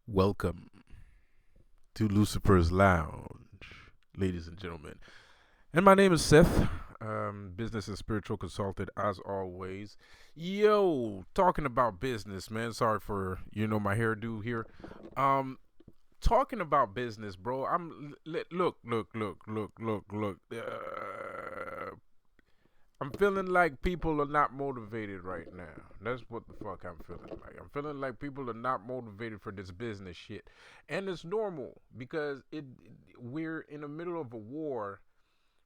Welcome to Lucifer's Lounge, ladies and gentlemen. And my name is Seth, business and spiritual consultant, as always. Yo, talking about business, man. Sorry for my hairdo here. Um, Talking about business, bro. Look. I'm feeling like people are not motivated right now. That's what the fuck I'm feeling like. I'm feeling like people are not motivated for this business shit. And it's normal because we're in the middle of a war,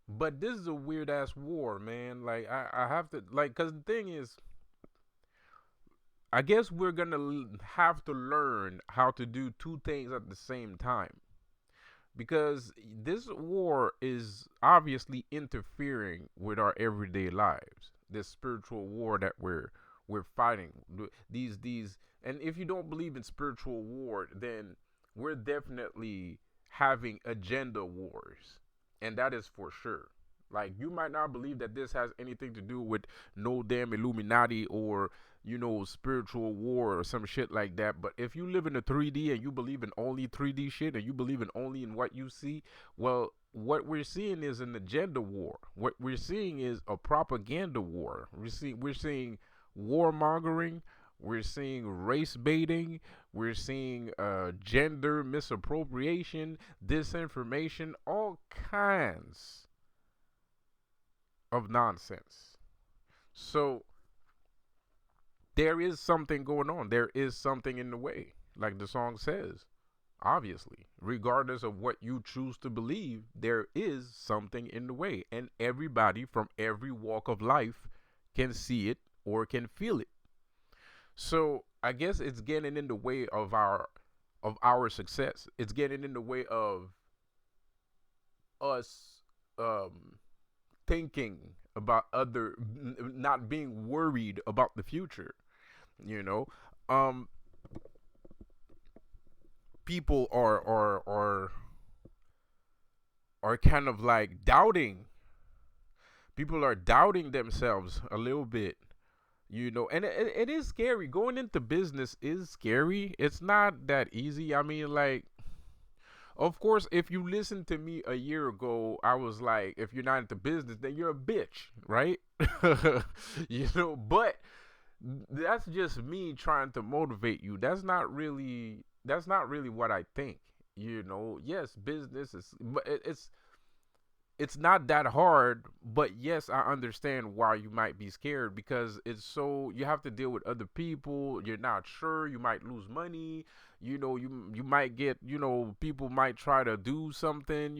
but this is a weird ass war, man. Like I have to like cuz the thing is I guess we're going to have to learn how to do two things at the same time because this war is obviously interfering with our everyday lives. This spiritual war that we're fighting. These and if you don't believe in spiritual war, then we're definitely having agenda wars. And that is for sure. Like you might not believe that this has anything to do with no damn Illuminati or spiritual war or some shit like that. But if you live in a 3D and you believe in only 3D shit and you believe in only in what you see, well, what we're seeing is an agenda war. What we're seeing is a propaganda war. We're seeing warmongering. We're seeing race baiting. We're seeing gender misappropriation, disinformation, all kinds of nonsense. So there is something going on. There is something in the way, like the song says. Obviously, regardless of what you choose to believe, there is something in the way, and everybody from every walk of life can see it or can feel it. So I guess it's getting in the way of our success. It's getting in the way of us thinking about not being worried about the future. You know, um, people are kind of like doubting. People are doubting themselves a little bit. And it is scary. Going into business is scary. It's not that easy. I mean, like, of course, if you listened to me a year ago, I was like, if you're not into business, then you're a bitch, right? But that's just me trying to motivate you. That's not really what I think. Yes, business is, but it's not that hard, but yes, I understand why you might be scared because you have to deal with other people. You're not sure, you might lose money. You might get, people might try to do something.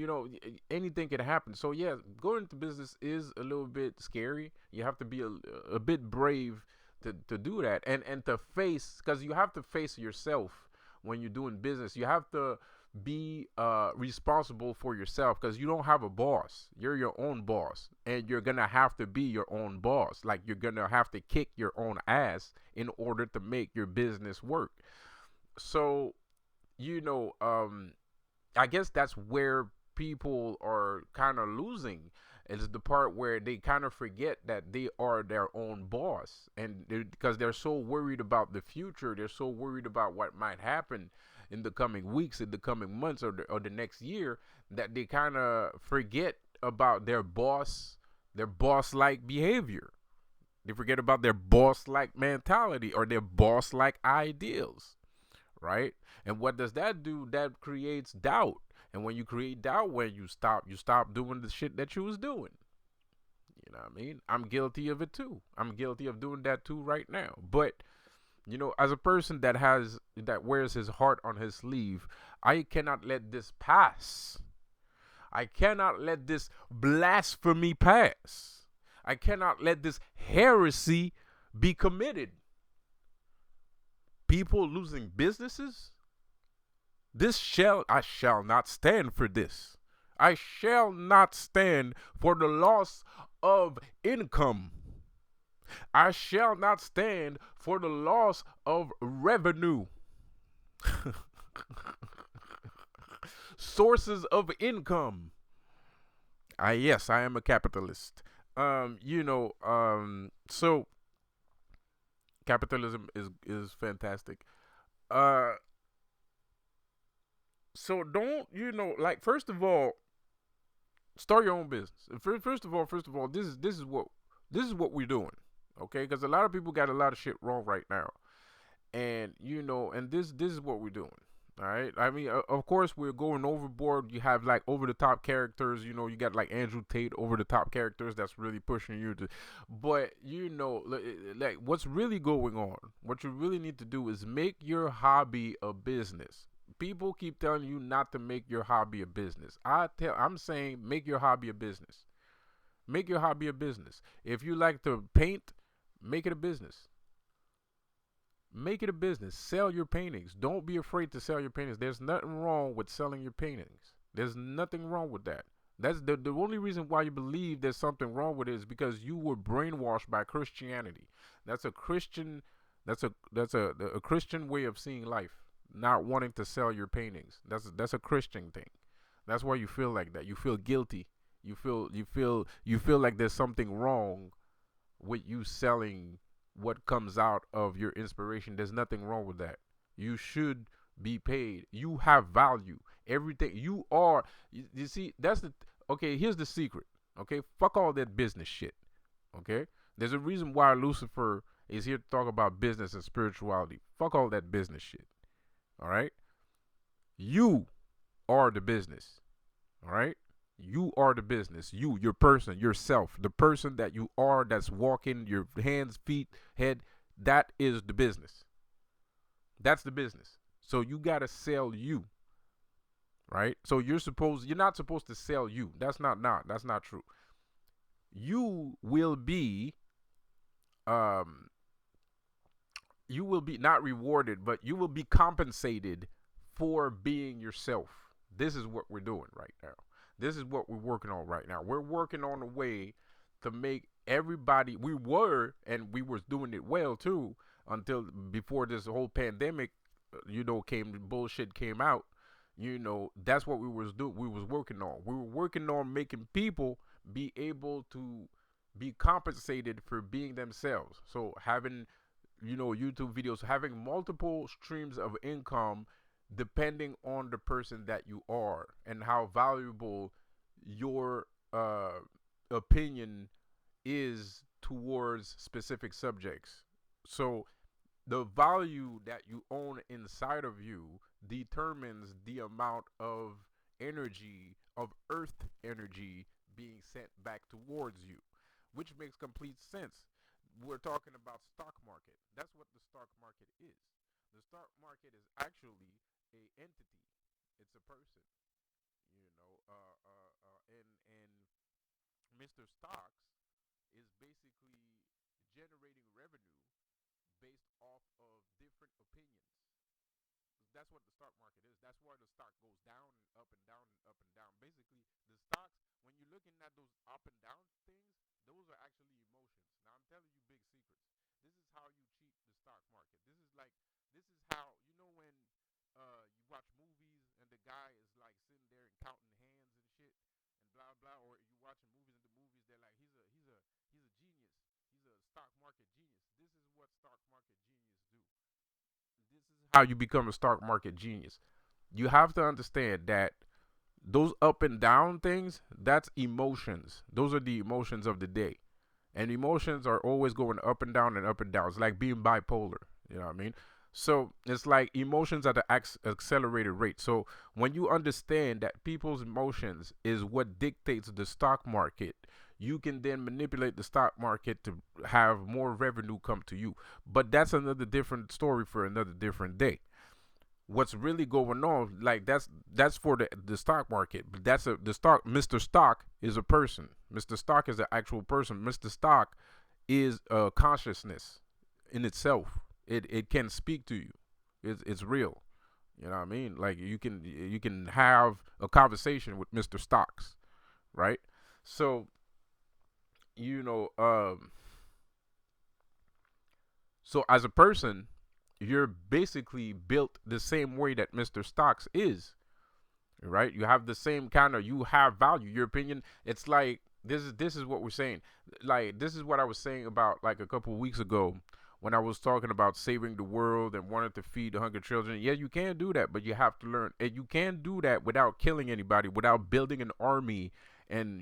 Anything can happen. So yeah, going into business is a little bit scary. You have to be a bit brave to do that, and to face, because you have to face yourself when you're doing business. You have to be responsible for yourself because you don't have a boss. You're your own boss, and you're gonna have to be your own boss. Like, you're gonna have to kick your own ass in order to make your business work. So, you know, um, I guess that's where people are kind of losing, is the part where they kind of forget that they are their own boss, and because they're so worried about the future, they're so worried about what might happen in the coming weeks, in the coming months, or the next year, that they kind of forget about their boss like behavior. They forget about their boss like mentality or their boss like ideals, right? And what does that do? That creates doubt. And when you create doubt, when you stop doing the shit that you was doing. You know what I mean? I'm guilty of it too. I'm guilty of doing that too right now. But as a person that wears his heart on his sleeve, I cannot let this pass. I cannot let this blasphemy pass. I cannot let this heresy be committed. People losing businesses, I shall not stand for this. I shall not stand for the loss of income. I shall not stand for the loss of revenue. Sources of income. Yes, I am a capitalist. So capitalism is fantastic. Uh So don't, like, first of all, start your own business. First of all, this is what we're doing. Okay, because a lot of people got a lot of shit wrong right now, and and this is what we're doing. All right. I mean, of course, we're going overboard. You have like over the top characters. You got like Andrew Tate over the top characters that's really pushing you to. But like what's really going on? What you really need to do is make your hobby a business. People keep telling you not to make your hobby a business. I'm saying make your hobby a business. Make your hobby a business. If you like to paint, make it a business. Make it a business. Sell your paintings. Don't be afraid to sell your paintings. There's nothing wrong with selling your paintings. There's nothing wrong with that. That's the only reason why you believe there's something wrong with it is because you were brainwashed by Christianity. That's a Christian that's a Christian way of seeing life. Not wanting to sell your paintings. That's a Christian thing. That's why you feel like that. You feel guilty. You feel like there's something wrong with you selling what comes out of your inspiration. There's nothing wrong with that. You should be paid. You have value. Everything you are. You see, okay. Here's the secret. Okay, fuck all that business shit. Okay, there's a reason why Lucifer is here to talk about business and spirituality. Fuck all that business shit. All right, you are the business. All right. You are the business. Your person, yourself, the person that you are that's walking, your hands, feet, head, that is the business. That's the business. So you got to sell you, right? So you're not supposed to sell you. That's not true. You will be, um, you will be not rewarded, but you will be compensated for being yourself. This is what we're doing right now. This is what we're working on right now. We're working on a way to make everybody, and we was doing it well too, until before this whole pandemic, bullshit came out. That's what we was working on. We were working on making people be able to be compensated for being themselves. So having, YouTube videos, having multiple streams of income depending on the person that you are and how valuable your opinion is towards specific subjects. So the value that you own inside of you determines the amount of energy, of earth energy being sent back towards you, which makes complete sense. We're talking about stock market. That's what the stock market is. The stock market is actually a entity. It's a person, and Mr. Stocks is basically generating revenue based off of different opinions. That's what the stock market is. That's why the stock goes down and up and down and up and down. Basically, the stocks, when you're looking at those up and down things, those are actually emotions. Now, I'm telling you big secrets. This is how you cheat the stock market. This is how, when you watch movies and the guy is like sitting there and counting hands and shit and blah blah, or you watching movies and the movies they're like he's a genius, he's a stock market genius. This is what stock market genius do. This is how you become a stock market genius. You have to understand that those up and down things, that's emotions. Those are the emotions of the day. And emotions are always going up and down and up and down. It's like being bipolar. You know what I mean? So it's like emotions at an accelerated rate. So when you understand that people's emotions is what dictates the stock market, you can then manipulate the stock market to have more revenue come to you. But that's another different story for another different day. What's really going on, like that's for the stock market, but the stock. Mr. Stock is a person. Mr. Stock is an actual person. Mr. Stock is a consciousness in itself. It can speak to you. It's real. You know what I mean? Like you can have a conversation with Mr. Stocks, right? So you know so as a person, you're basically built the same way that Mr. Stocks is, right? You have the same you have value. Your opinion, it's like this is what we're saying. Like this is what I was saying about like a couple of weeks ago when I was talking about saving the world and wanting to feed the hungry children. Yeah, you can do that, but you have to learn. And you can do that without killing anybody, without building an army and,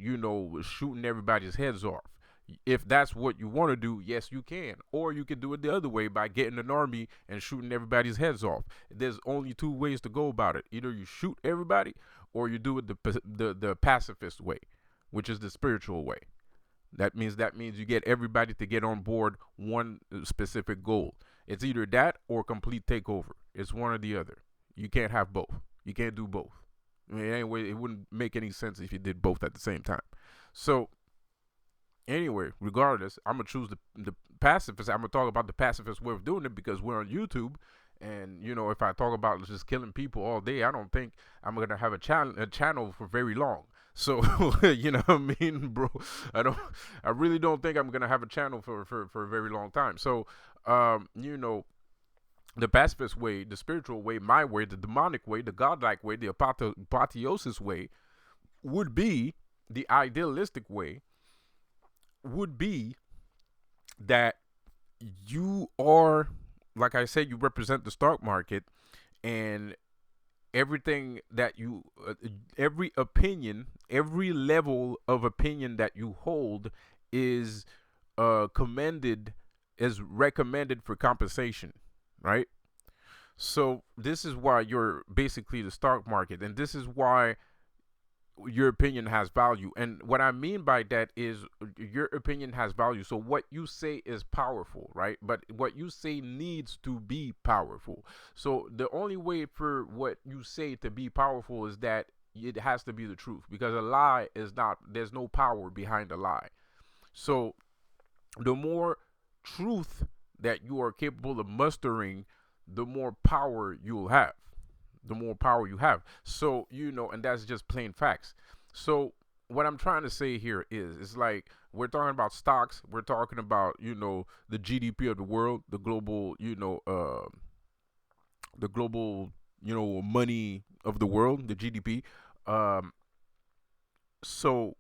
shooting everybody's heads off. If that's what you want to do, yes, you can. Or you can do it the other way by getting an army and shooting everybody's heads off. There's only two ways to go about it. Either you shoot everybody, or you do it the pacifist way, which is the spiritual way. That means you get everybody to get on board one specific goal. It's either that or complete takeover. It's one or the other. You can't have both. You can't do both. I mean, anyway, it wouldn't make any sense if you did both at the same time. So anyway, regardless, I'm gonna choose the pacifist. I'm gonna talk about the pacifist way of doing it because we're on YouTube, and if I talk about just killing people all day, I don't think I'm gonna have a channel for very long. So you know what I mean, bro. I really don't think I'm gonna have a channel for a very long time. So the pacifist way, the spiritual way, my way, the demonic way, the godlike way, the apotheosis way would be the idealistic way. Would be that you are, like I said, you represent the stock market, and everything that every opinion, every level of opinion that you hold is recommended for compensation, right? So this is why you're basically the stock market, and this is why your opinion has value. And what I mean by that is your opinion has value. So what you say is powerful, right? But what you say needs to be powerful. So the only way for what you say to be powerful is that it has to be the truth, because a lie is not, there's no power behind a lie. So the more truth that you are capable of mustering, the more power you'll have. The more power you have. So, and that's just plain facts. So what I'm trying to say here is, it's like, we're talking about stocks. We're talking about, the GDP of the world, the global, money of the world, the GDP. So,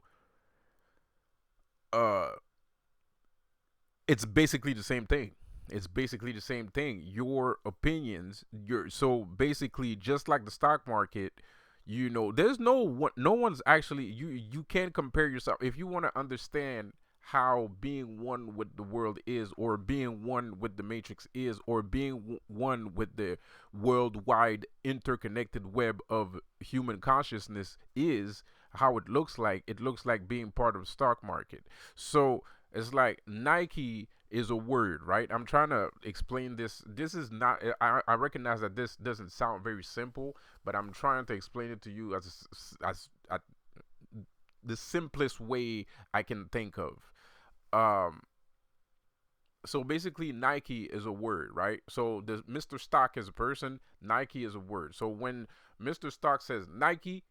it's basically the same thing. It's basically the same thing. Your opinions, so basically just like the stock market, there's no one's actually, you can't compare yourself. If you want to understand how being one with the world is, or being one with the matrix is, or being one with the worldwide interconnected web of human consciousness is, how it looks like being part of the stock market. So it's like Nike is a word, right? I'm trying to explain this. This is not, I recognize that this doesn't sound very simple, but I'm trying to explain it to you as the simplest way I can think of. So basically Nike is a word, right? So the Mr. Stock is a person, Nike is a word. So when Mr. Stock says Nike,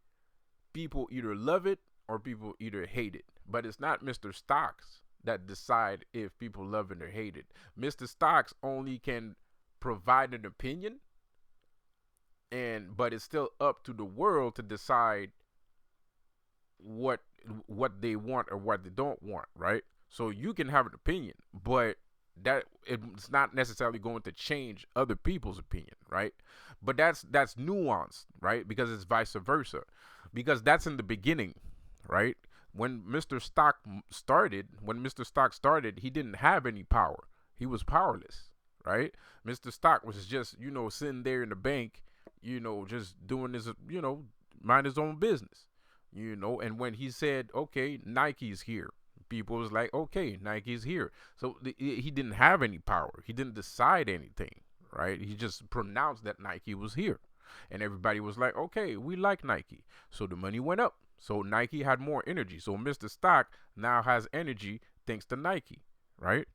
people either love it or people either hate it. But it's not Mr. Stocks that decide if people love it or hate it. Mr. Stocks only can provide an opinion, but it's still up to the world to decide what they want or what they don't want, right? So you can have an opinion, but that it's not necessarily going to change other people's opinion, right? But that's nuanced, right? Because it's vice versa. Because that's in the beginning, right? When Mr. Stock started, he didn't have any power. He was powerless, right? Mr. Stock was just, sitting there in the bank, just doing his, mind his own business, and when he said, okay, Nike's here, people was like, okay, Nike's here. So he didn't have any power. He didn't decide anything, right? He just pronounced that Nike was here. And everybody was like, okay, we like Nike. So the money went up. So Nike had more energy. So Mr. Stock now has energy thanks to Nike, right?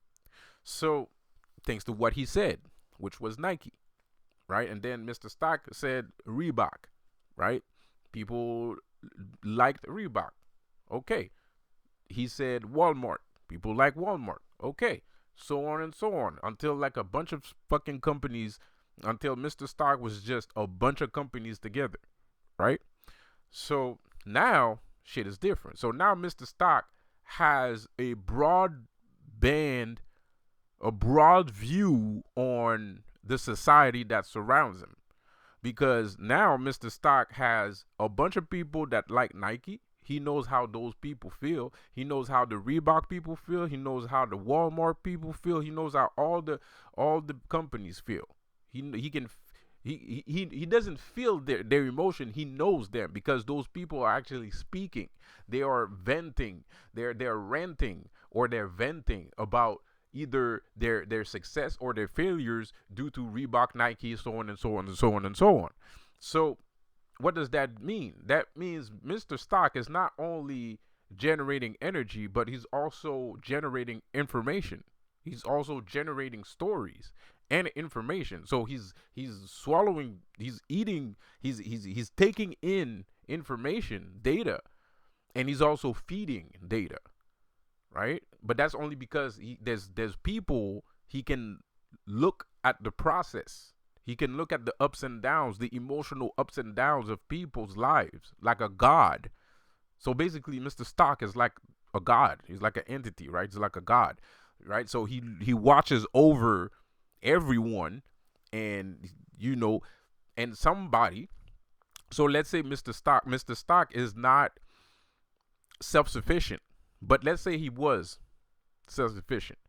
So thanks to what he said, which was Nike, right? And then Mr. Stock said Reebok, right? People liked Reebok. Okay. He said Walmart. People like Walmart. Okay. So on and so on, until like a bunch of fucking companies, until Mr. Stock was just a bunch of companies together, right? So now shit is different. So now Mr. Stock has a broad band a broad view on the society that surrounds him. Because now Mr. Stock has a bunch of people that like Nike. He knows how those people feel. He knows how the Reebok people feel. He knows how the Walmart people feel. He knows how all the companies feel. He can he doesn't feel their emotion. He knows them because those people are actually speaking. They are venting. They're ranting or they're venting about either their success or their failures due to Reebok, Nike, so on and so on and so on and so on. So what does that mean? That means Mr. Stock is not only generating energy, but he's also generating information. He's also generating stories and information. So he's swallowing, he's eating, he's taking in information, data, and he's also feeding data, right? But that's only because there's people he can look at the process. He can look at the ups and downs, the emotional ups and downs of people's lives, like a god. So basically, Mr. Stock is like a god. He's like an entity, right? He's like a god, right? So he watches over everyone, and and somebody. So let's say Mr. Stock is not self-sufficient, but let's say he was self-sufficient.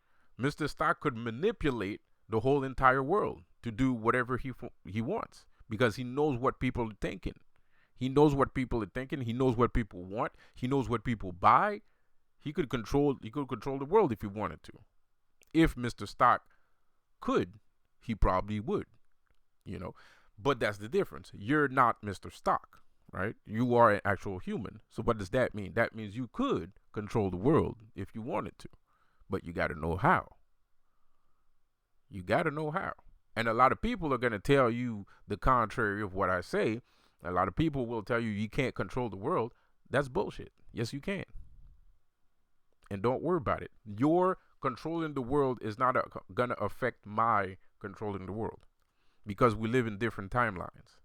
Mr. Stock could manipulate the whole entire world to do whatever he wants because he knows what people are thinking. He knows what people are thinking. He knows what people want. He knows what people buy. He could control the world if he wanted to. If Mr. Stock could, he probably would, you know. But that's the difference. You're not Mr. Stock, right? You are an actual human. So what does that mean? That means you could control the world if you wanted to, but you got to know how. You got to know how. And a lot of people are going to tell you the contrary of what I say. A lot of people will tell you can't control the world. That's bullshit. Yes, you can. And don't worry about it. Your controlling the world is not going to affect my controlling the world because we live in different timelines.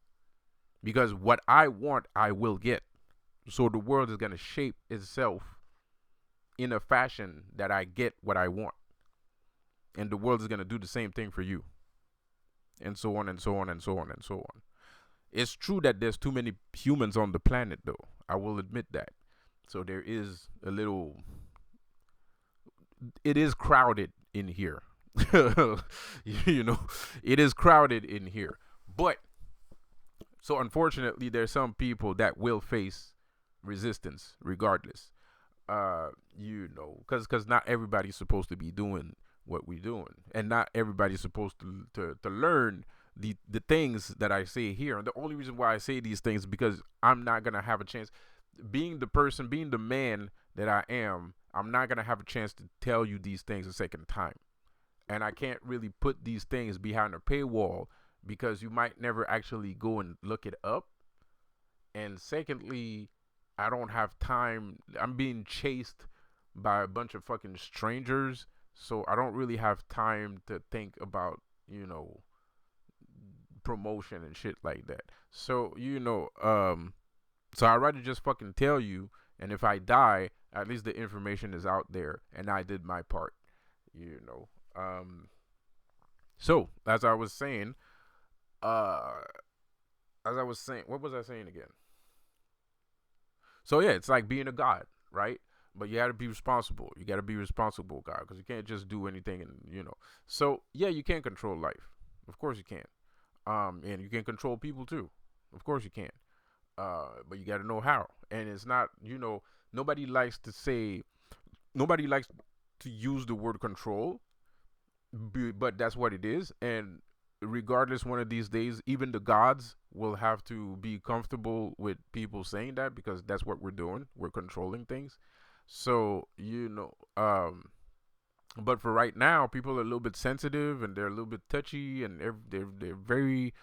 Because what I want, I will get. So the world is going to shape itself in a fashion that I get what I want. And the world is going to do the same thing for you. And so on and so on and so on and so on. It's true that there's too many humans on the planet, though. I will admit that. So there is it is crowded in here. It is crowded in here. But, so unfortunately, there's some people that will face resistance regardless. Because not everybody's supposed to be doing what we're doing, and not everybody's supposed to learn the things that I say here. And the only reason why I say these things is because I'm not gonna have a chance, being the man that I am. I'm not gonna have a chance to tell you these things a second time, and I can't really put these things behind a paywall because you might never actually go and look it up. And secondly, I don't have time. I'm being chased by a bunch of fucking strangers, so I don't really have time to think about, promotion and shit like that. So, so I'd rather just fucking tell you, and if I die, at least the information is out there and I did my part, you know. So as I was saying, what was I saying again? So yeah, it's like being a god, right? But you got to be responsible. You got to be responsible, God, because you can't just do anything, and. So yeah, you can control life, of course you can. And you can control people too, of course you can. But you got to know how, and it's not, nobody likes to say, nobody likes to use the word control, but that's what it is. And regardless, one of these days, even the gods will have to be comfortable with people saying that, because that's what we're doing. We're controlling things. So, but for right now, people are a little bit sensitive and they're a little bit touchy, and they're very,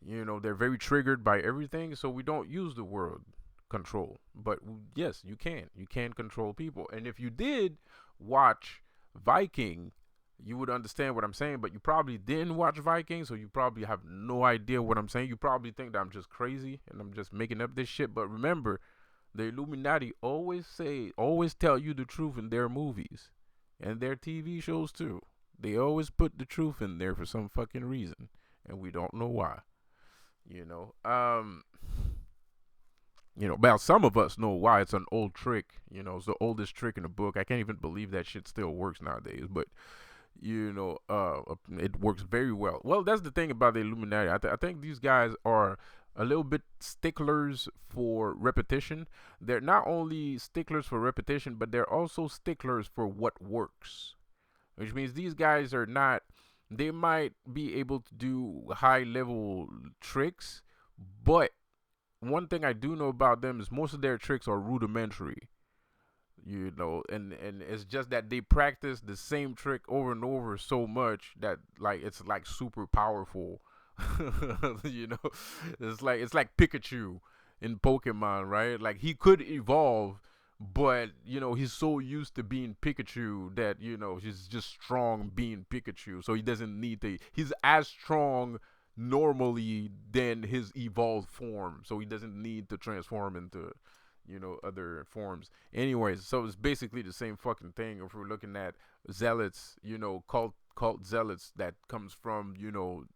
they're very triggered by everything. So we don't use the word control, but yes, you can control people. And if you did watch Viking, you would understand what I'm saying. But you probably didn't watch Viking, so you probably have no idea what I'm saying. You probably think that I'm just crazy and I'm just making up this shit. But remember, the Illuminati always tell you the truth in their movies and their TV shows too. They always put the truth in there for some fucking reason, and we don't know why. You know, well, some of us know why. It's an old trick. It's the oldest trick in the book. I can't even believe that shit still works nowadays. But it works very well. Well, that's the thing about the Illuminati. I think these guys are a little bit sticklers for repetition. They're not only sticklers for repetition, but they're also sticklers for what works. Which means these guys are not. They might be able to do high level tricks, but one thing I do know about them is most of their tricks are rudimentary. And it's just that they practice the same trick over and over so much that like it's like super powerful. you know, it's like Pikachu in Pokemon, right? Like he could evolve, but he's so used to being Pikachu that he's just strong being Pikachu, so he doesn't need to. He's as strong normally than his evolved form, so he doesn't need to transform into other forms. Anyways, so it's basically the same fucking thing. If we're looking at zealots, cult zealots that comes from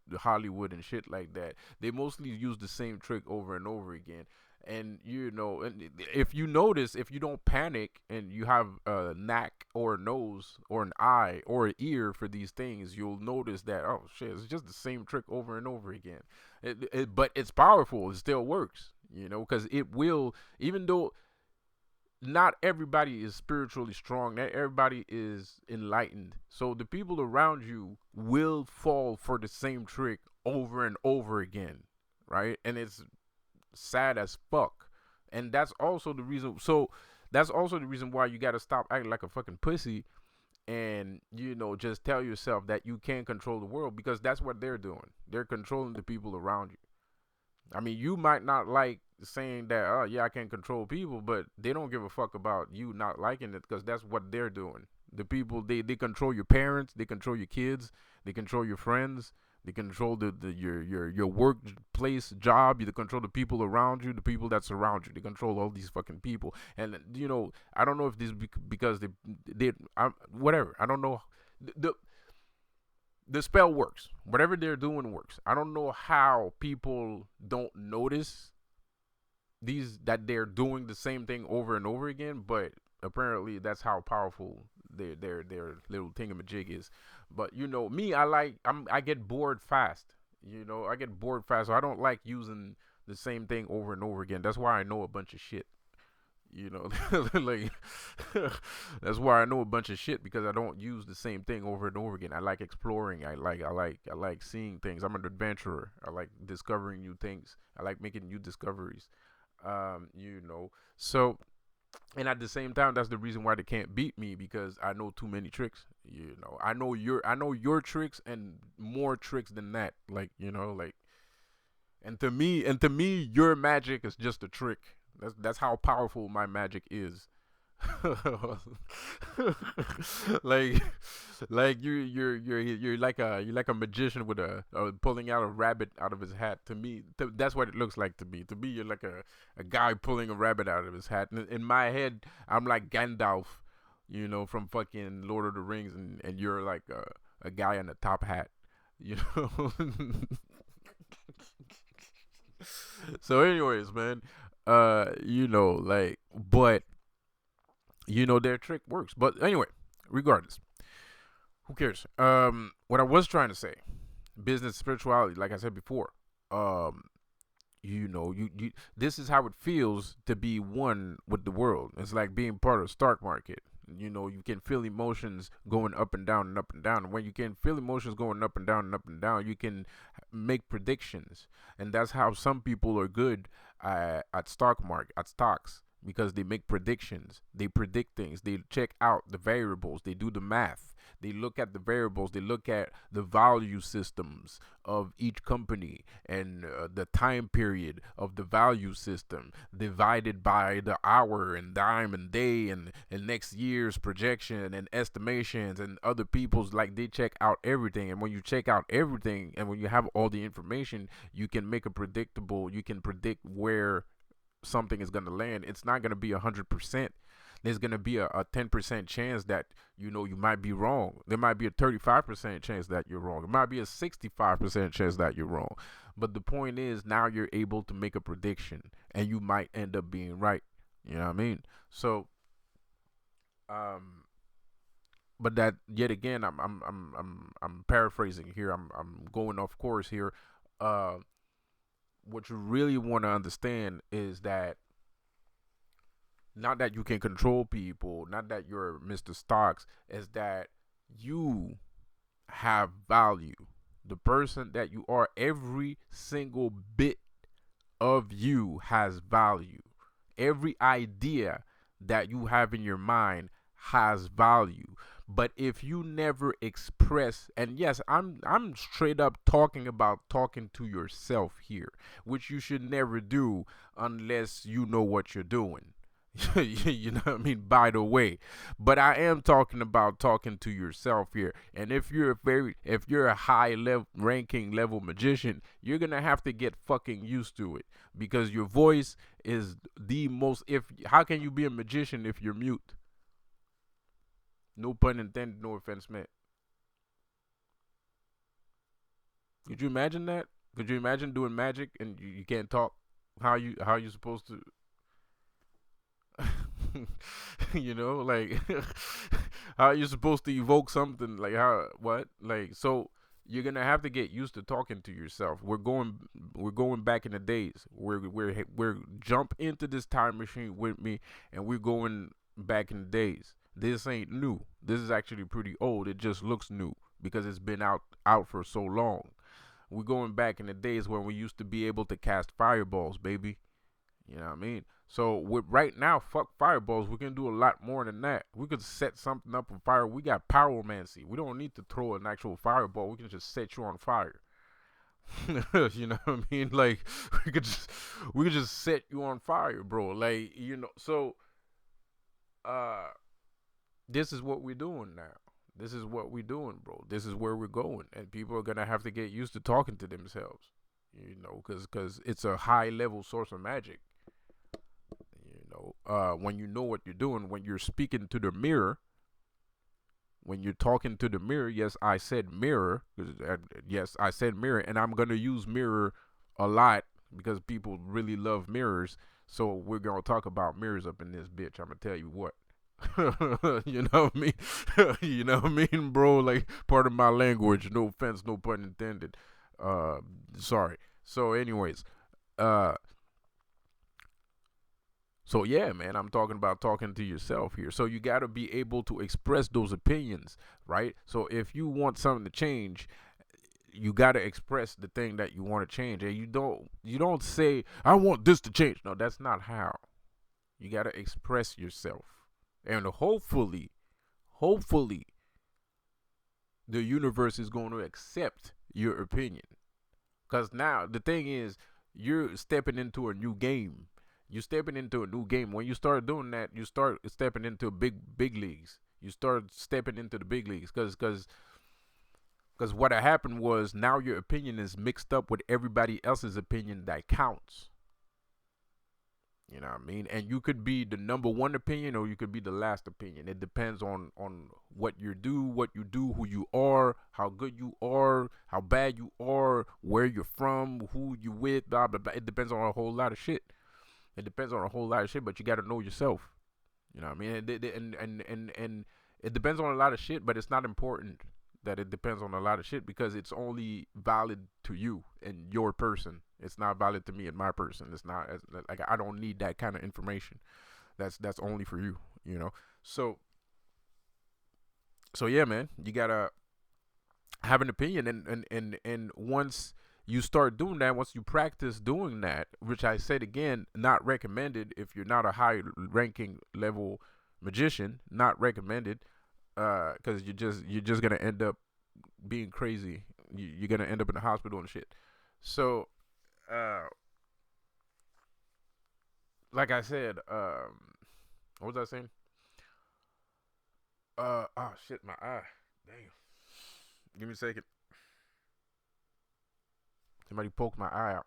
the Hollywood and shit like that, they mostly use the same trick over and over again. And and if you notice, if you don't panic and you have a knack or a nose or an eye or an ear for these things, you'll notice that, oh shit, it's just the same trick over and over again. But it's powerful. It still works, because it will, even though not everybody is spiritually strong, not everybody is enlightened. So the people around you will fall for the same trick over and over again, right? And it's sad as fuck. And that's also the reason. So that's also the reason why you got to stop acting like a fucking pussy and just tell yourself that you can't control the world, because that's what they're doing. They're controlling the people around you. I mean, you might not like saying that, oh yeah, I can't control people, but they don't give a fuck about you not liking it, because that's what they're doing. The people, they control your parents, they control your kids, they control your friends, they control your workplace job. You control the people around you, the people that surround you. They control all these fucking people. And I don't know if this because whatever. I don't know. The spell works. Whatever they're doing works. I don't know how people don't notice that they're doing the same thing over and over again, but apparently that's how powerful their little thingamajig is. But me, I get bored fast. I get bored fast, so I don't like using the same thing over and over again. That's why I know a bunch of shit. Like that's why I know a bunch of shit, because I don't use the same thing over and over again. I like exploring. I like seeing things. I'm an adventurer. I like discovering new things. I like making new discoveries. So, and at the same time, that's the reason why they can't beat me, because I know too many tricks. I know your tricks and more tricks than that. And to me, your magic is just a trick. That's how powerful my magic is. like you're like a magician with pulling out a rabbit out of his hat. To me, that's what it looks like to me. To me, you're like a guy pulling a rabbit out of his hat. In my head, I'm like Gandalf, from fucking Lord of the Rings, and you're like a guy in a top hat, you know. So, anyways, man, but their trick works. But anyway, regardless, who cares? What I was trying to say, business spirituality, like I said before, you this is how it feels to be one with the world. It's like being part of the stock market. You can feel emotions going up and down and up and down. And when you can feel emotions going up and down and up and down, you can make predictions. And that's how some people are good at stocks, because they make predictions. They predict things. They check out the variables. They do the math. They look at the variables. They look at the value systems of each company, and the time period of the value system divided by the hour and dime and day and next year's projection and estimations and other people's. Like, they check out everything. And when you check out everything and when you have all the information, you can predict where something is going to land. It's not going to be 100%. There's gonna be a 10% chance that you might be wrong. There might be a 35% chance that you're wrong. It might be a 65% chance that you're wrong. But the point is, now you're able to make a prediction, and you might end up being right. You know what I mean? So, um, but that yet again, I'm paraphrasing here. I'm going off course here. Uh, what you really want to understand is that not that you can control people, not that you're Mr. Stocks, is that you have value. The person that you are, every single bit of you has value. Every idea that you have in your mind has value. But if you never express, and yes, I'm straight up talking about talking to yourself here, which you should never do unless you know what you're doing. You know what I mean? By the way, but I am talking about talking to yourself here. And if you're a high level ranking level magician, you're gonna have to get fucking used to it because your voice is the most. If how can you be a magician if you're mute? No pun intended. No offense meant. Could you imagine that? Could you imagine doing magic and you can't talk? How you supposed to? Like how are you supposed to evoke something like how what like so you're gonna have to get used to talking to yourself. We're going back in the days. We're jump into this time machine with me, and we're going back in the days. This ain't new. This is actually pretty old. It just looks new because it's been out for so long. We're going back in the days when we used to be able to cast fireballs, baby. You know what I mean? So with right now, fuck fireballs. We can do a lot more than that. We could set something up on fire. We got pyromancy. We don't need to throw an actual fireball. We can just set you on fire. You know what I mean? Like we could just we could just set you on fire, bro. Like so uh this is what we're doing now. This is what we're doing, bro. This is where we're going, and people are gonna have to get used to talking to themselves. Because it's a high level source of magic. When you know what you're doing, when you're speaking to the mirror, when you're talking to the mirror, yes, I said mirror. Yes, I said mirror, and I'm gonna use mirror a lot because people really love mirrors. So we're gonna talk about mirrors up in this bitch. I'm gonna tell you what. You know what I mean? You know what I mean, bro? Like part of my language. No offense, no pun intended. Sorry. So, anyways, uh, so yeah, man, I'm talking about talking to yourself here. So you got to be able to express those opinions, right? So if you want something to change, you got to express the thing that you want to change, and you don't say I want this to change. No, that's not how. You got to express yourself, and hopefully, the universe is going to accept your opinion. Because now the thing is, you're stepping into a new game. You're stepping into a new game. When you start doing that, you start stepping into big leagues. You start stepping into the big leagues because what happened was now your opinion is mixed up with everybody else's opinion that counts. You know what I mean? And you could be the number one opinion or you could be the last opinion. It depends on what you do, who you are, how good you are, how bad you are, where you're from, who you with, blah blah blah. It depends on a whole lot of shit. It depends on a whole lot of shit, but you got to know yourself. You know what I mean? And it depends on a lot of shit, but it's not important that it depends on a lot of shit because it's only valid to you and your person. It's not valid to me and my person. It's not like I don't need that kind of information. That's only for you, you know. So yeah, man, you gotta have an opinion, and once you start doing that, once you practice doing that, which I said again, not recommended if you're not a high ranking level magician, not recommended, because you're just gonna end up being crazy. You're gonna end up in the hospital and shit. So, uh, like I said, what was I saying? Oh shit, my eye. Damn. Give me a second. Somebody poked my eye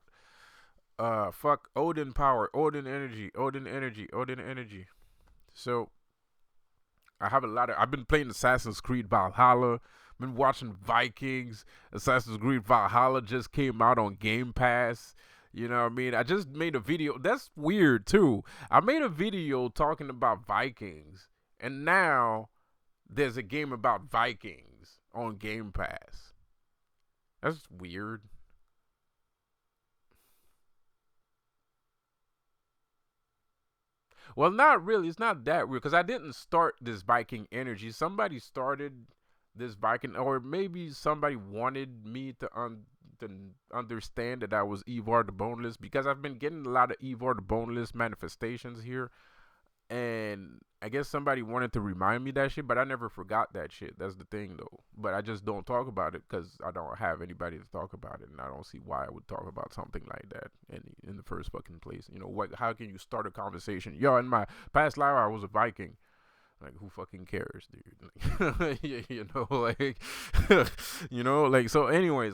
out. Fuck Odin power, Odin energy, Odin energy, Odin energy. So I have a lot of. I've been playing Assassin's Creed Valhalla. Been watching Vikings. Assassin's Creed Valhalla just came out on Game Pass. You know what I mean? I just made a video. That's weird too. I made a video talking about Vikings, and now there's a game about Vikings on Game Pass. That's weird. Well, not really. It's not that weird because I didn't start this Viking energy. Somebody started this Viking, or maybe somebody wanted me to understand that I was Ivar the Boneless because I've been getting a lot of Ivar the Boneless manifestations here, and I guess somebody wanted to remind me that shit, but I never forgot that shit. That's the thing, though. But I just don't talk about it because I don't have anybody to talk about it, and I don't see why I would talk about something like that in the first fucking place. You know what? How can you start a conversation? Yo, in my past life, I was a Viking. Like, who fucking cares, dude? Like, you know, like, like. So, anyways,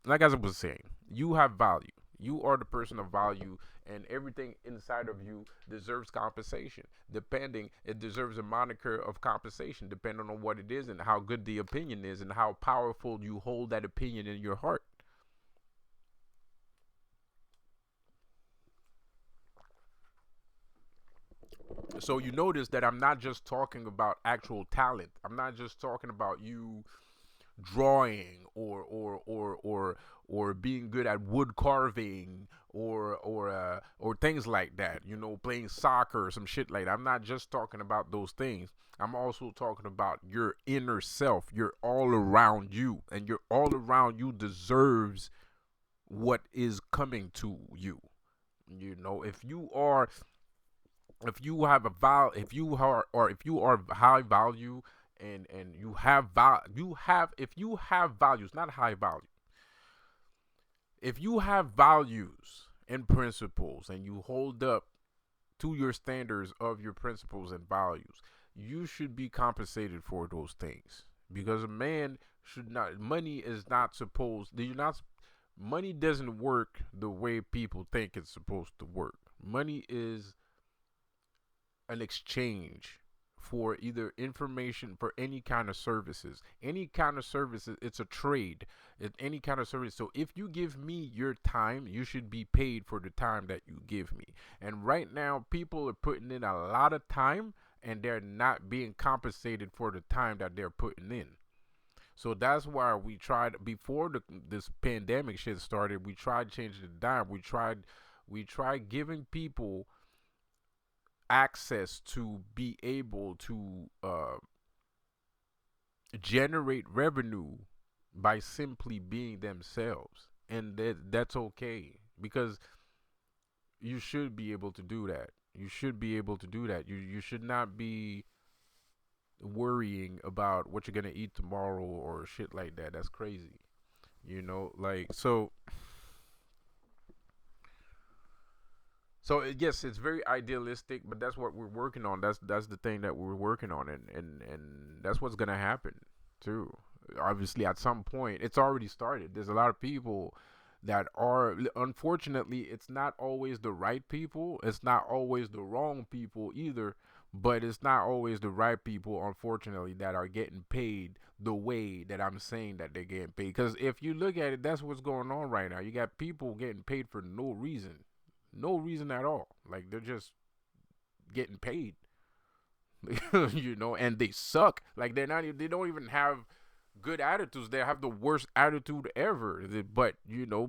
like as I was saying, you have value. You are the person of value, and everything inside of you deserves compensation. Depending, it deserves a moniker of compensation, depending on what it is and how good the opinion is and how powerful you hold that opinion in your heart. So you notice that I'm not just talking about actual talent. I'm not just talking about you drawing or being good at wood carving or things like that, playing soccer or some shit like that. I'm not just talking about those things. I'm also talking about your inner self, your all around you, and your all around you deserves what is coming to you. If you are or if you are high value, and if you have values, not high value, if you have values and principles and you hold up to your standards of your principles and values, you should be compensated for those things. Because a man should not, money is not supposed, you're not, money doesn't work the way people think it's supposed to work. Money is an exchange for either information, for any kind of services. Any kind of services, it's a trade. It's any kind of service. So if you give me your time, you should be paid for the time that you give me. And right now, people are putting in a lot of time and they're not being compensated for the time that they're putting in. So that's why we tried before this pandemic shit started. We tried changing the dime. We tried giving people access to be able to generate revenue by simply being themselves, and that's okay because you should be able to do that. You should be able to do that. You should not be worrying about what you're gonna eat tomorrow or shit like that. That's crazy. Like so yes, it's very idealistic, but that's what we're working on. That's the thing that we're working on, and that's what's gonna happen too. Obviously, at some point, it's already started. There's a lot of people that are, unfortunately, it's not always the right people. It's not always the wrong people either, but it's not always the right people, unfortunately, that are getting paid the way that I'm saying that they're getting paid. Because if you look at it, that's what's going on right now. You got people getting paid for no reason, no reason at all. Like they're just getting paid, and they suck. Like they don't even have good attitudes. They have the worst attitude ever. But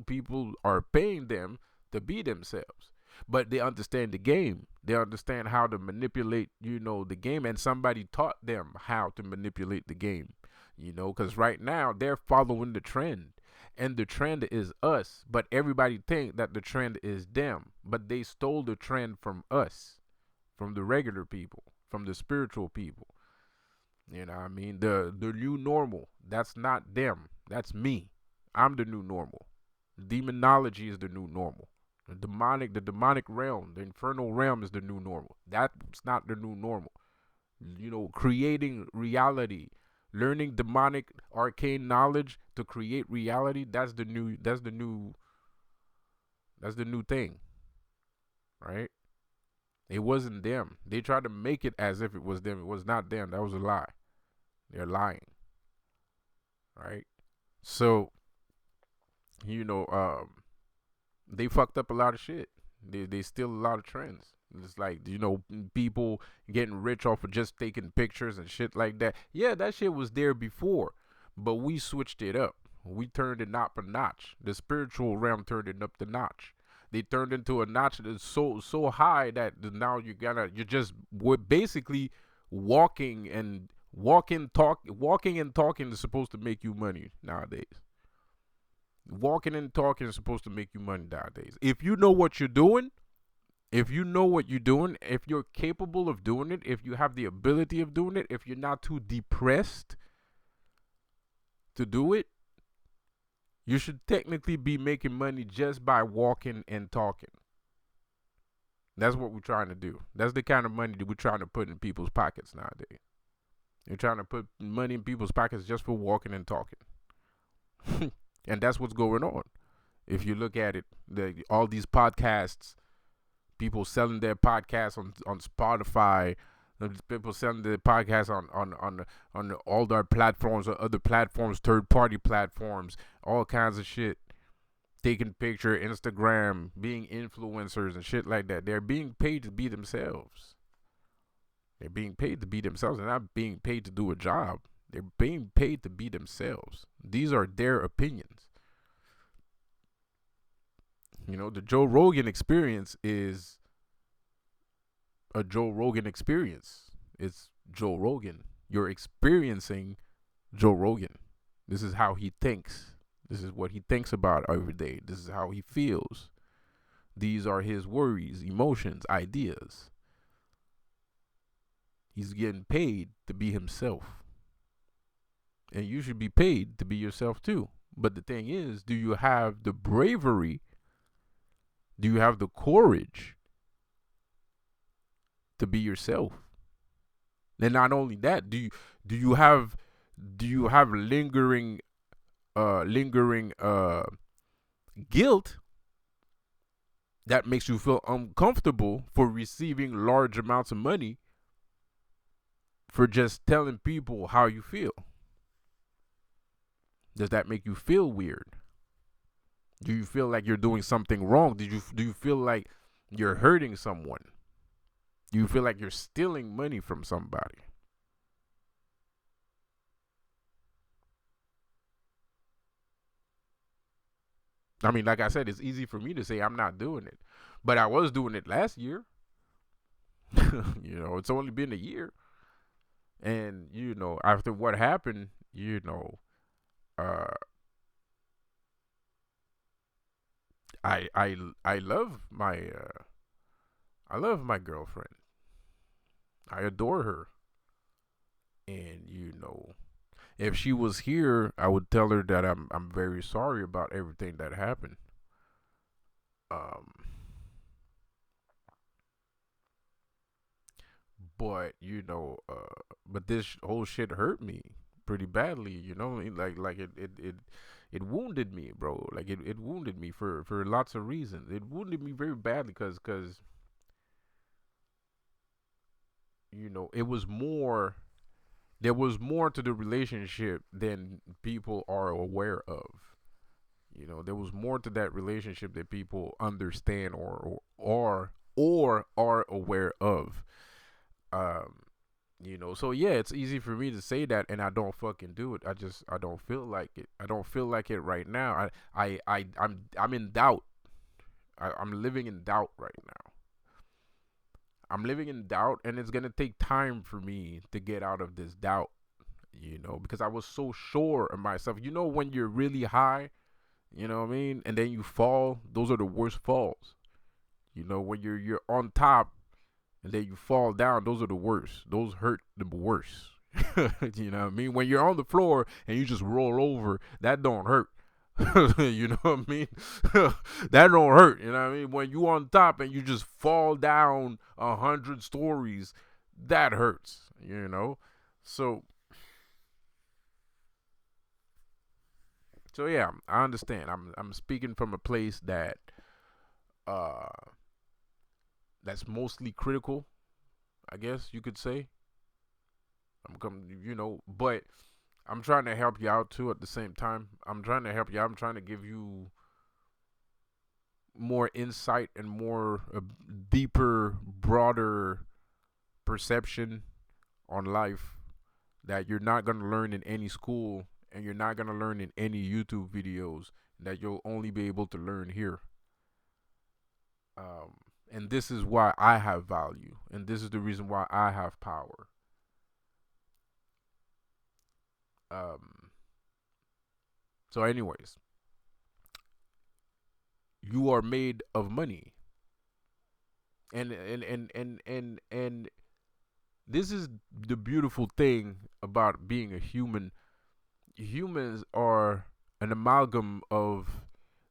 people are paying them to be themselves. But they understand the game. They understand how to manipulate, the game, and somebody taught them how to manipulate the game. Because right now they're following the trend, and the trend is us. But everybody think that the trend is them, but they stole the trend from us, from the regular people, from the spiritual people. What I mean? The new normal. That's not them. That's me. I'm the new normal. Demonology is the new normal. The demonic realm, the infernal realm is the new normal. That's not the new normal. Creating reality, learning demonic arcane knowledge to create reality, that's the new thing, right? It wasn't them. They tried to make it as if it was them. It was not them. That was a lie. They're lying, right? So, you know, they fucked up a lot of shit. They steal a lot of trends. It's like, people getting rich off of just taking pictures and shit like that. Yeah, that shit was there before, but we switched it up. We turned it up a notch. The spiritual realm turned it up the notch. They turned into a notch that's so high that now you're just basically walking and talking is supposed to make you money nowadays. Walking and talking is supposed to make you money nowadays. If you know what you're doing, if you're capable of doing it, if you have the ability of doing it, if you're not too depressed to do it, you should technically be making money just by walking and talking. That's what we're trying to do. That's the kind of money that we're trying to put in people's pockets nowadays. You're trying to put money in people's pockets just for walking and talking. And that's what's going on. If you look at it, all these podcasts, people selling their podcasts on Spotify, people selling their podcasts on all their platforms or other platforms, third party platforms, all kinds of shit. Taking picture, Instagram, being influencers and shit like that. They're being paid to be themselves. They're being paid to be themselves. They're not being paid to do a job. They're being paid to be themselves. These are their opinions. The Joe Rogan experience is a Joe Rogan experience. It's Joe Rogan. You're experiencing Joe Rogan. This is how he thinks. This is what he thinks about every day. This is how he feels. These are his worries, emotions, ideas. He's getting paid to be himself. And you should be paid to be yourself too. But the thing is, do you have the bravery? Do you have the courage to be yourself? And not only that, do you have lingering guilt that makes you feel uncomfortable for receiving large amounts of money for just telling people how you feel? Does that make you feel weird? Do you feel like you're doing something wrong? Do you feel like you're hurting someone? Do you feel like you're stealing money from somebody? I mean, like I said, it's easy for me to say I'm not doing it, but I was doing it last year. It's only been a year, and after what happened, uh, I love my girlfriend. I adore her, and if she was here, I would tell her that I'm very sorry about everything that happened. Um, but but this whole shit hurt me pretty badly. Like it wounded me, bro. Like it wounded me for lots of reasons. It wounded me very badly because it was more. There was more to the relationship than people are aware of. There was more to that relationship that people understand or are aware of. Um, so yeah, it's easy for me to say that, and I don't fucking do it. I don't feel like it. I don't feel like it right now. I'm in doubt. I'm living in doubt right now. I'm living in doubt, and it's gonna take time for me to get out of this doubt. Because I was so sure of myself. When you're really high, what I mean, and then you fall. Those are the worst falls. When you're on top and then you fall down, those are the worst. Those hurt the worst. You know what I mean? When you're on the floor and you just roll over, that don't hurt. You know what I mean? That don't hurt. You know what I mean? When you on top and you just fall down 100 stories, that hurts. So yeah, I understand. I'm speaking from a place that uh that's mostly critical, I guess you could say. I'm coming, but I'm trying to help you out too at the same time. I'm trying to help you out. I'm trying to give you more insight and more deeper, broader perception on life that you're not going to learn in any school and you're not going to learn in any YouTube videos, that you'll only be able to learn here. Um, and this is why I have value, and this is the reason why I have power. Um, so, anyways, you are made of money, and this is the beautiful thing about being a human. Humans are an amalgam of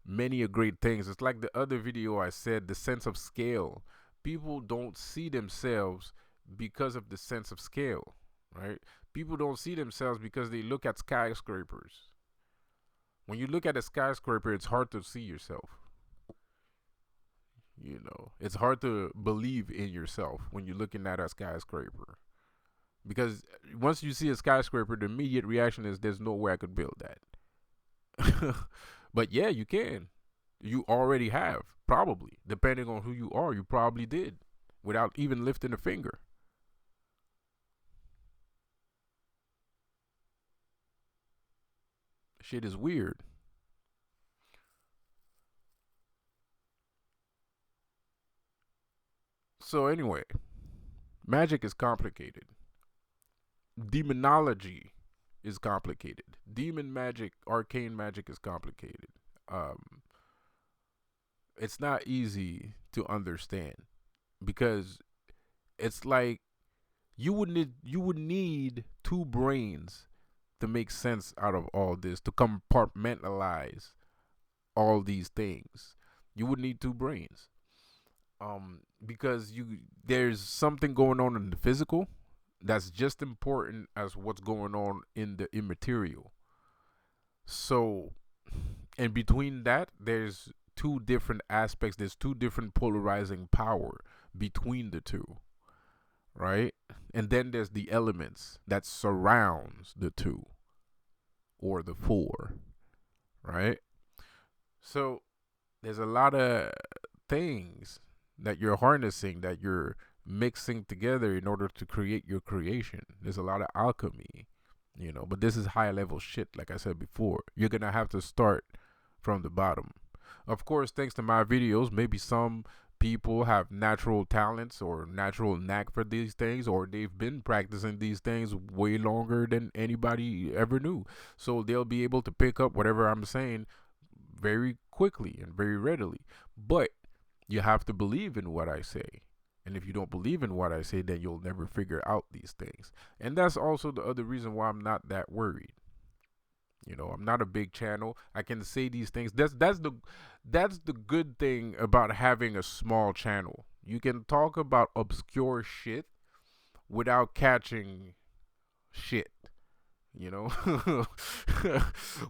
many a great things. It's like the other video I said, the sense of scale. People don't see themselves because of the sense of scale, right? People don't see themselves because they look at skyscrapers. When you look at a skyscraper, it's hard to see yourself. It's hard to believe in yourself when you're looking at a skyscraper. Because once you see a skyscraper, the immediate reaction is there's no way I could build that. But yeah, you can. You already have, probably. Depending on who you are, you probably did without even lifting a finger. Shit is weird. So, anyway, magic is complicated. Demonology is complicated. Demon magic, arcane magic is complicated. Um, it's not easy to understand because it's like you would need two brains to make sense out of all this, to compartmentalize all these things. You would need two brains. Because there's something going on in the physical that's just important as what's going on in the immaterial. So, and between that, there's two different aspects. There's two different polarizing power between the two, right? And then there's the elements that surrounds the two or the four, right? So there's a lot of things that you're harnessing, that you're mixing together in order to create your creation. There's a lot of alchemy, but this is high level shit. Like I said before, you're gonna have to start from the bottom. Of course, thanks to my videos, maybe some people have natural talents or natural knack for these things, or they've been practicing these things way longer than anybody ever knew. So they'll be able to pick up whatever I'm saying very quickly and very readily. But you have to believe in what I say. And if you don't believe in what I say, then you'll never figure out these things. And that's also the other reason why I'm not that worried. I'm not a big channel. I can say these things. That's the good thing about having a small channel. You can talk about obscure shit without catching shit.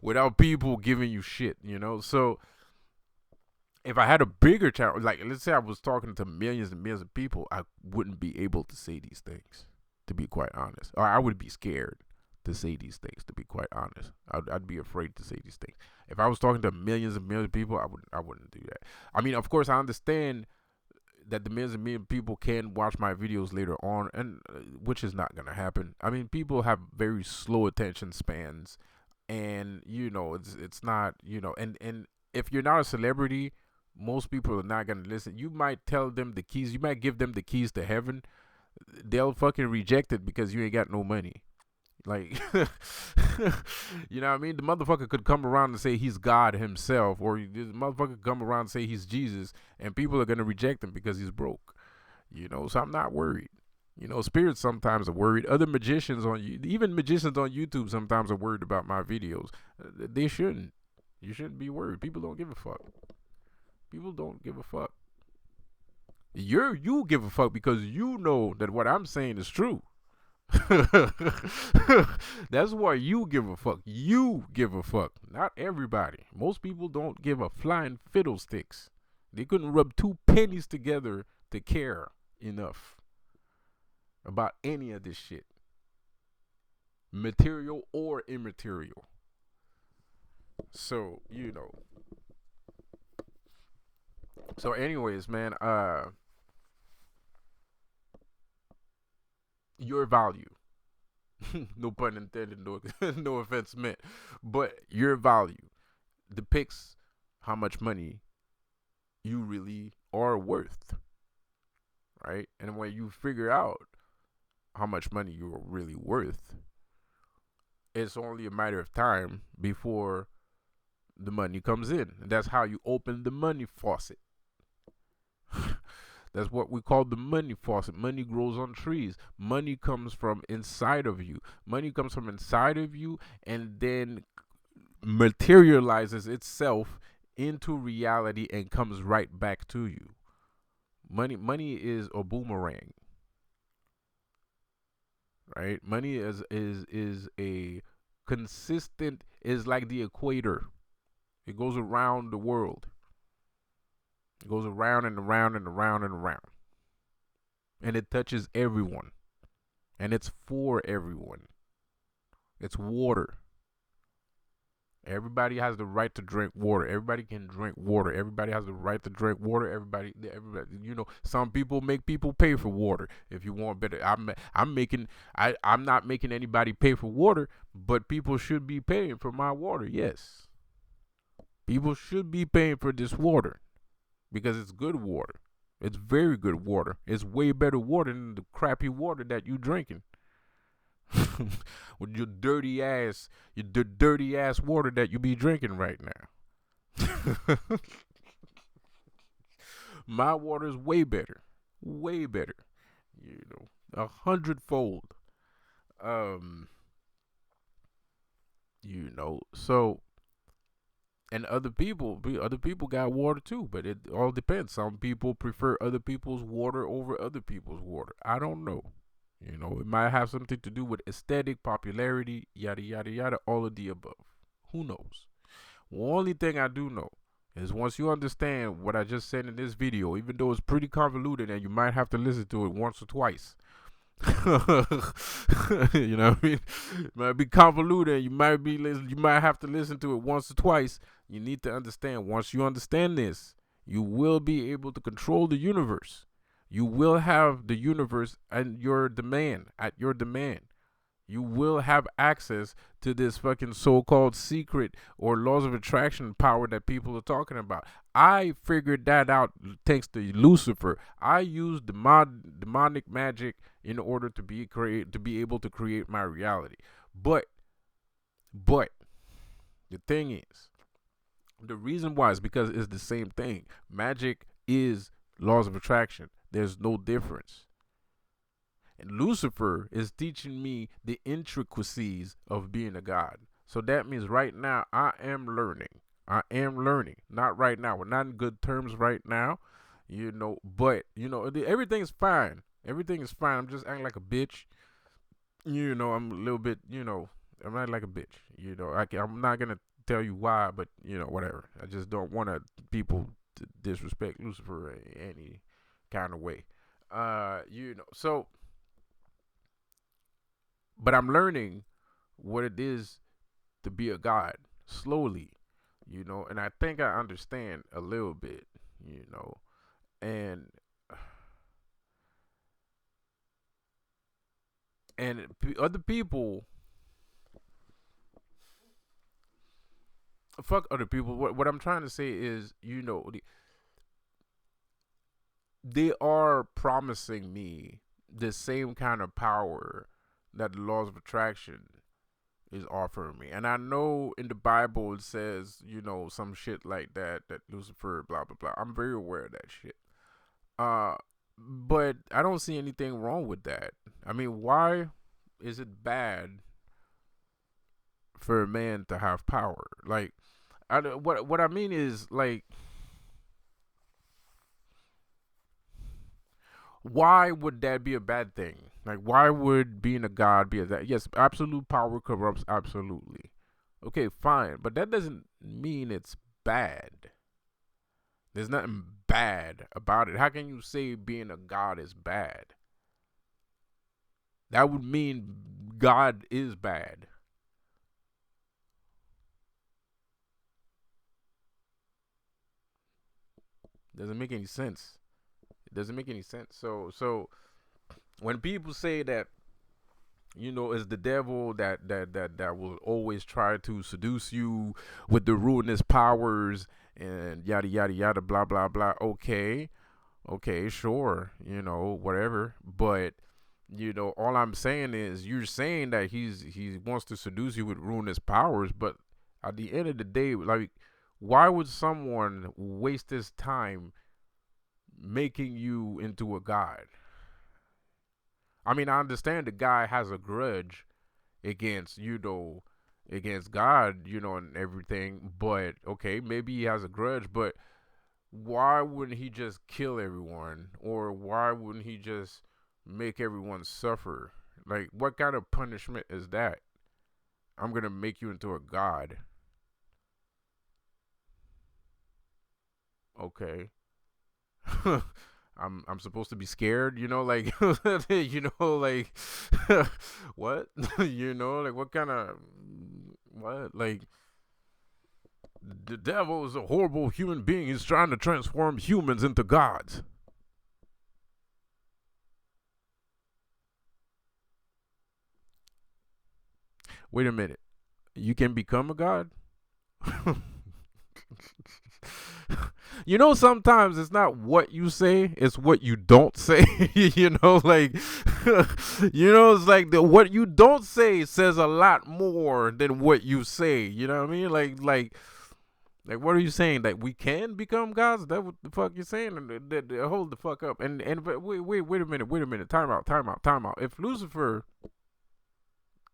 Without people giving you shit. So if I had a bigger channel, like let's say I was talking to millions and millions of people, I wouldn't be able to say these things, to be quite honest. Or I would be scared to say these things, to be quite honest. I'd be afraid to say these things. If I was talking to millions and millions of people, I wouldn't do that. I mean, of course, I understand that the millions and millions of people can watch my videos later on, and which is not gonna happen. I mean, people have very slow attention spans, and it's not and if you're not a celebrity, most people are not gonna listen. You might tell them the keys. You might give them the keys to heaven. They'll fucking reject it because you ain't got no money. Like, you know what I mean? The motherfucker could come around and say he's God himself, or the motherfucker could come around and say he's Jesus, and people are gonna reject him because he's broke. So I'm not worried. Spirits sometimes are worried. Other magicians even magicians on YouTube sometimes are worried about my videos. They shouldn't. You shouldn't be worried. People don't give a fuck. People don't give a fuck. You give a fuck because you know that what I'm saying is true. That's why you give a fuck. You give a fuck. Not everybody. Most people don't give a flying fiddlesticks. They couldn't rub two pennies together to care enough about any of this shit, material or immaterial. So, So anyways, man, your value. No pun intended, no no offense meant. But your value depicts how much money you really are worth. Right? And when you figure out how much money you're really worth, it's only a matter of time before the money comes in. And that's how you open the money faucet. That's what we call the money faucet. Money grows on trees. Money comes from inside of you. Money comes from inside of you and then materializes itself into reality and comes right back to you. Money is a boomerang. Right? Money is a consistent, is like the equator. It goes around the world. It goes around and around and around and around. And it touches everyone. And it's for everyone. It's water. Everybody has the right to drink water. Everybody can drink water. Everybody has the right to drink water. Everybody, some people make people pay for water. If you want better, I'm not making anybody pay for water, but people should be paying for my water. Yes, people should be paying for this water because it's good water. It's very good water. It's way better water than the crappy water that you drinking. With your dirty ass water that you be drinking right now. My water is way better, 100-fold. So, and other people got water too, but it all depends. Some people prefer other people's water over other people's water. I don't know. It might have something to do with aesthetic, popularity, yada, yada, yada, all of the above. Who knows? The only thing I do know is once you understand what I just said in this video, even though it's pretty convoluted and you might have to listen to it once or twice. You know what I mean? It might be convoluted. You might have to listen to it once or twice. You need to understand. Once you understand this, you will be able to control the universe. You will have the universe at your demand. You will have access to this fucking so-called secret or laws of attraction power that people are talking about. I figured that out thanks to Lucifer. I used demonic magic in order to be able to create my reality. But the thing is, the reason why is because it's the same thing. Magic is laws of attraction. There's no difference. And Lucifer is teaching me the intricacies of being a god. So that means right now I am learning. Not right now. We're not in good terms right now, but everything's fine. Everything is fine. I'm just acting like a bitch. I'm a little bit, I'm not like a bitch. I'm not gonna tell you why, but whatever. I just don't want people to disrespect Lucifer in any kind of way. So, but I'm learning what it is to be a god slowly, and I think I understand a little bit, and other people, fuck other people. What I'm trying to say is, they are promising me the same kind of power that the laws of attraction is offering me. And I know in the Bible it says, some shit like that Lucifer, blah, blah, blah. I'm very aware of that shit. But I don't see anything wrong with that. I mean, why is it bad for a man to have power? Like, what I mean is, like, why would that be a bad thing? Like, why would being a god be that? Yes, absolute power corrupts absolutely. Okay, fine, but that doesn't mean it's bad. There's nothing bad about it? How can you say being a god is bad? That would mean God is bad. Doesn't make any sense. It doesn't make any sense. So when people say that, it's the devil that will always try to seduce you with the ruinous powers and yada yada yada blah blah blah. Okay, sure, whatever. But all I'm saying is you're saying that he wants to seduce you with ruinous powers, but at the end of the day, like, why would someone waste his time making you into a god? I mean, I understand the guy has a grudge against, against God, and everything, but okay, maybe he has a grudge, but why wouldn't he just kill everyone? Or why wouldn't he just make everyone suffer? Like, what kind of punishment is that? I'm gonna make you into a god. Okay. I'm supposed to be scared, like like what? Like what kind of what? Like the devil is a horrible human being. He's trying to transform humans into gods. Wait a minute. You can become a god? Sometimes it's not what you say, it's what you don't say. Like, it's like what you don't say says a lot more than what you say. You know what I mean? Like, what are you saying? That we can become gods? That what the fuck you saying? Hold the fuck up. But wait a minute. Time out. If Lucifer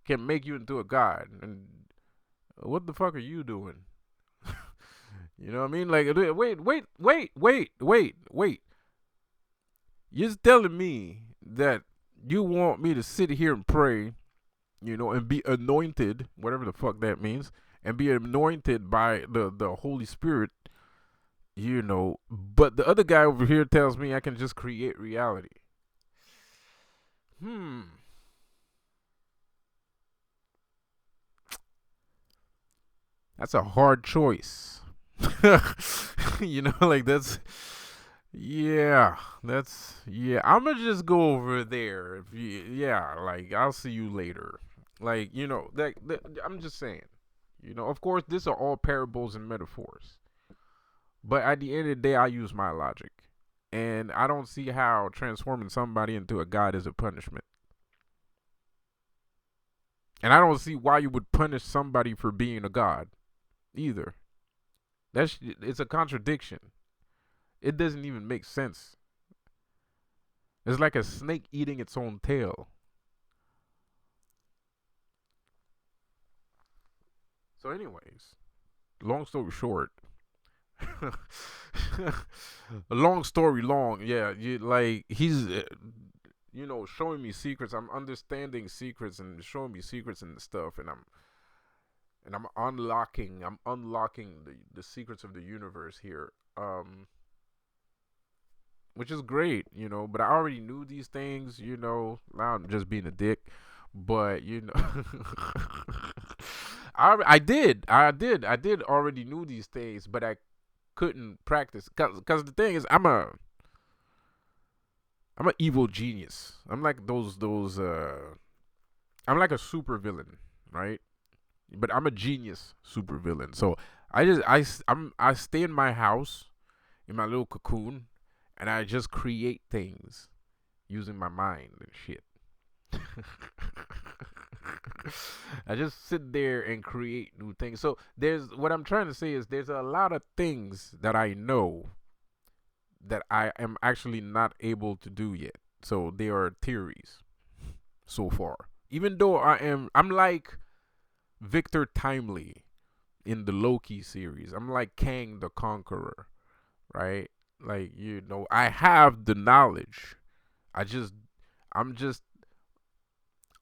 can make you into a god, and what the fuck are you doing? You know what I mean? Like, wait. You're telling me that you want me to sit here and pray, and be anointed, whatever the fuck that means, and be anointed by the Holy Spirit, but the other guy over here tells me I can just create reality. Hmm. That's a hard choice. Like yeah. I'm gonna just go over there. Yeah, like I'll see you later. Like that I'm just saying. Of course, these are all parables and metaphors. But at the end of the day, I use my logic, and I don't see how transforming somebody into a god is a punishment. And I don't see why you would punish somebody for being a god either. It's a contradiction. It doesn't even make sense. It's like a snake eating its own tail. So, anyways, long story short, a long story long, yeah, he's showing me secrets. I'm understanding secrets and showing me secrets and stuff, and I'm unlocking the secrets of the universe here. Which is great, but I already knew these things, now I'm just being a dick. But I did already knew these things, but I couldn't practice because the thing is I'm an evil genius. I'm like those I'm like a super villain, right? But I'm a genius super villain. So I stay in my house in my little cocoon, and I just create things using my mind and shit. I just sit there and create new things. So there's what I'm trying to say is there's a lot of things that I know that I am actually not able to do yet. So they are theories so far. Even though I'm like Victor Timely in the Loki series. I'm like Kang the Conqueror, right? Like, I have the knowledge. I'm just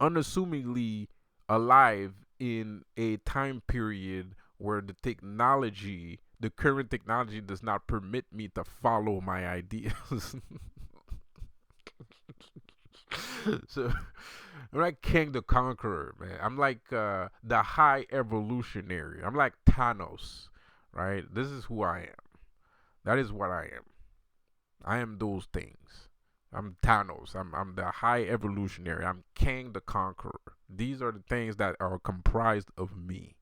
unassumingly alive in a time period where the current technology does not permit me to follow my ideas. So I'm like King the Conqueror, man. I'm like the high evolutionary. I'm like Thanos, right? This is who I am. That is what I am. I am those things. I'm Thanos. I'm the high evolutionary. I'm King the Conqueror. These are the things that are comprised of me.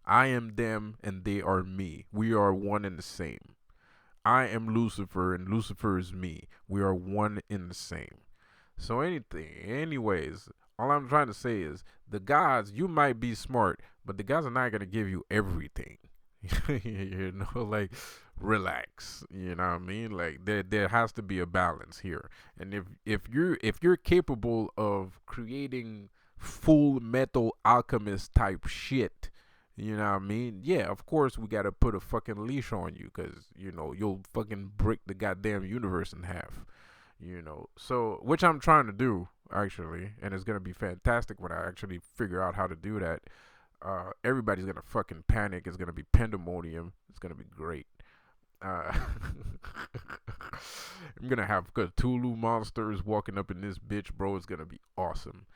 I am them and they are me. We are one and the same. I am Lucifer and Lucifer is me. We are one in the same. So anyways, all I'm trying to say is the gods, you might be smart, but the gods are not gonna give you everything. Like relax. You know what I mean? Like there has to be a balance here. And if you're capable of creating full metal alchemist type shit, you know what I mean? Yeah, of course we gotta put a fucking leash on you, cause you'll fucking break the goddamn universe in half. So which I'm trying to do actually, and it's gonna be fantastic when I actually figure out how to do that. Everybody's gonna fucking panic. It's gonna be pandemonium. It's gonna be great. Uh, I'm gonna have Cthulhu monsters walking up in this bitch, bro. It's gonna be awesome.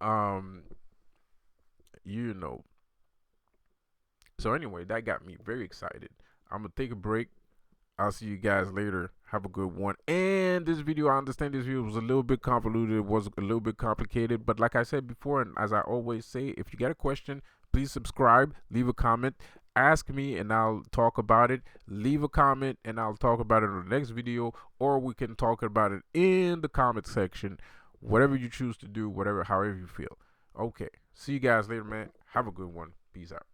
Um, you know. So anyway, that got me very excited. I'm gonna take a break. I'll see you guys later. Have a good one. And this video, I understand this video was a little bit convoluted. It was a little bit complicated. But like I said before, and as I always say, if you got a question, please subscribe, leave a comment, ask me, and I'll talk about it. Leave a comment, and I'll talk about it in the next video. Or we can talk about it in the comment section. Whatever you choose to do, however you feel. Okay. See you guys later, man. Have a good one. Peace out.